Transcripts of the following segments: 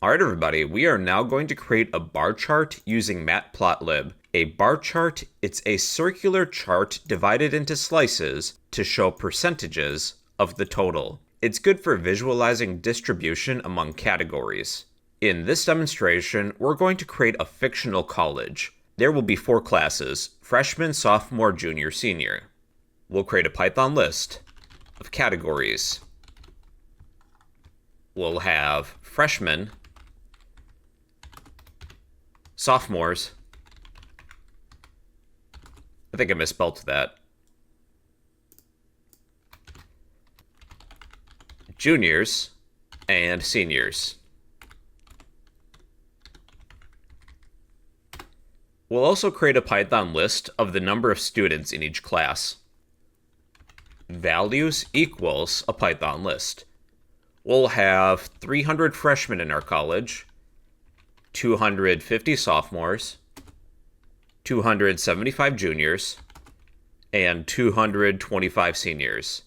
Alright everybody, we are now going to create a bar chart using Matplotlib. A bar chart, it's a circular chart divided into slices to show percentages of the total. It's good for visualizing distribution among categories. In this demonstration, we're going to create a fictional college. There will be 4 classes: freshman, sophomore, junior, senior. We'll create a Python list of categories. We'll have freshmen, sophomores, I think I misspelled that, juniors, and seniors. We'll also create a Python list of the number of students in each class. Values equals a Python list. We'll have 300 freshmen in our college, 250 sophomores, 275 juniors, and 225 seniors.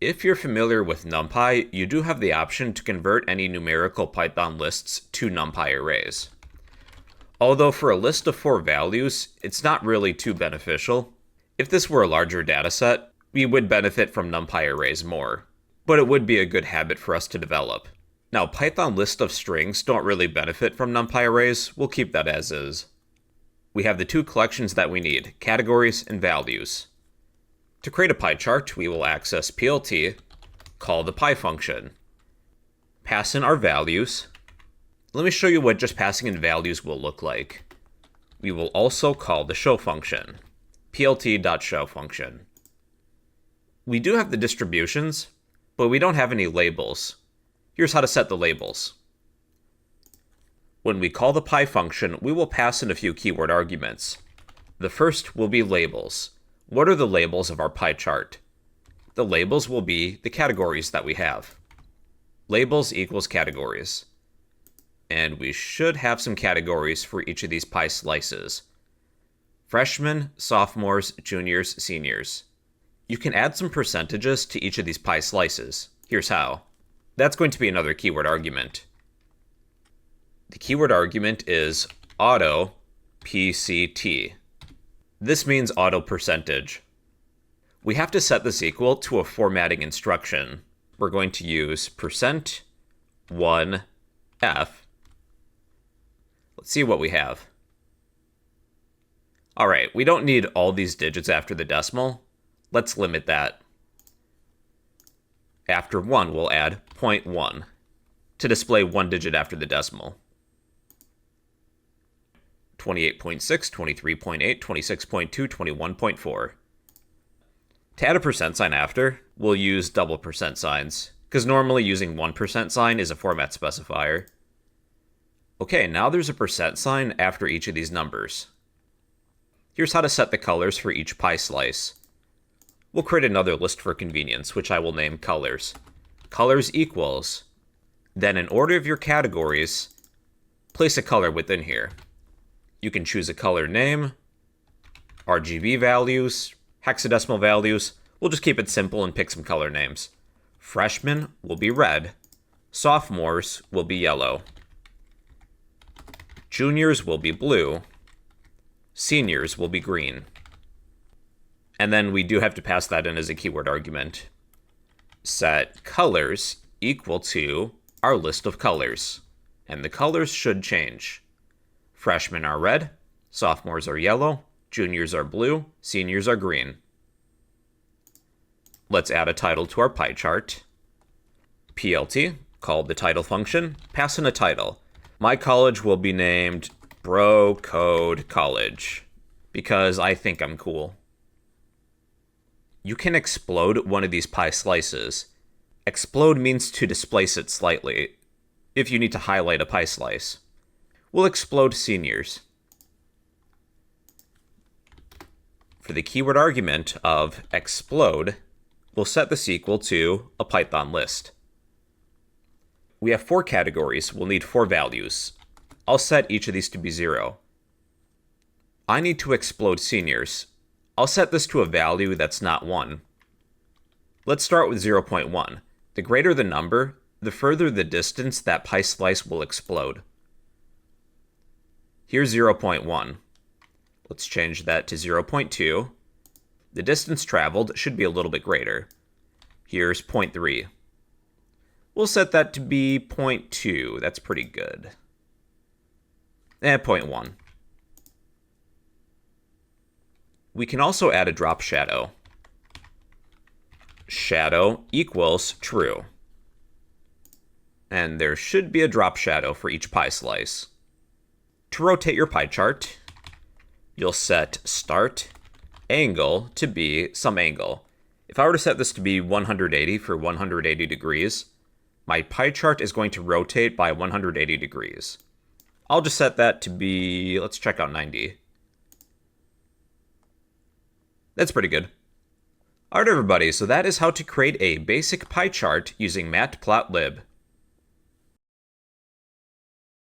If you're familiar with NumPy, you do have the option to convert any numerical Python lists to NumPy arrays. Although for a list of 4 values, it's not really too beneficial. If this were a larger dataset, we would benefit from NumPy arrays more, but it would be a good habit for us to develop. Now, Python list of strings don't really benefit from NumPy arrays. We'll keep that as is. We have the 2 collections that we need, categories and values. To create a pie chart, we will access plt, call the pie function, pass in our values. Let me show you what just passing in values will look like. We will also call the show function, plt.show function. We do have the distributions, but we don't have any labels. Here's how to set the labels. When we call the pie function, we will pass in a few keyword arguments. The first will be labels. What are the labels of our pie chart? The labels will be the categories that we have. Labels equals categories. And we should have some categories for each of these pie slices. Freshmen, sophomores, juniors, seniors. You can add some percentages to each of these pie slices. Here's how. That's going to be another keyword argument. The keyword argument is auto PCT. This means auto percentage. We have to set this equal to a formatting instruction. We're going to use %1f. Let's see what we have. Alright, we don't need all these digits after the decimal. Let's limit that. After 1, we'll add 0.1 to display 1 digit after the decimal. 28.6, 23.8, 26.2, 21.4. To add a percent sign after, we'll use double percent signs, because normally using 1% sign is a format specifier. Okay, now there's a percent sign after each of these numbers. Here's how to set the colors for each pie slice. We'll create another list for convenience, which I will name colors. Colors equals, then in order of your categories, place a color within here. You can choose a color name, RGB values, hexadecimal values. We'll just keep it simple and pick some color names. Freshmen will be red. Sophomores will be yellow. Juniors will be blue. Seniors will be green. And then we do have to pass that in as a keyword argument. Set colors equal to our list of colors. And the colors should change. Freshmen are red, sophomores are yellow, juniors are blue, seniors are green. Let's add a title to our pie chart. PLT, call the title function, pass in a title. My college will be named Bro Code College, because I think I'm cool. You can explode one of these pie slices. Explode means to displace it slightly, if you need to highlight a pie slice. We'll explode seniors. For the keyword argument of explode, we'll set this equal to a Python list. We have 4 categories. We'll need 4 values. I'll set each of these to be 0. I need to explode seniors. I'll set this to a value that's not 1. Let's start with 0.1. The greater the number, the further the distance that pie slice will explode. Here's 0.1. Let's change that to 0.2. The distance traveled should be a little bit greater. Here's 0.3. We'll set that to be 0.2. That's pretty good. And 0.1. We can also add a drop shadow. Shadow equals true. And there should be a drop shadow for each pie slice. To rotate your pie chart, you'll set start angle to be some angle. If I were to set this to be 180 for 180 degrees, my pie chart is going to rotate by 180 degrees. I'll just set that to be, let's check out 90. That's pretty good. Alright everybody, so that is how to create a basic pie chart using Matplotlib.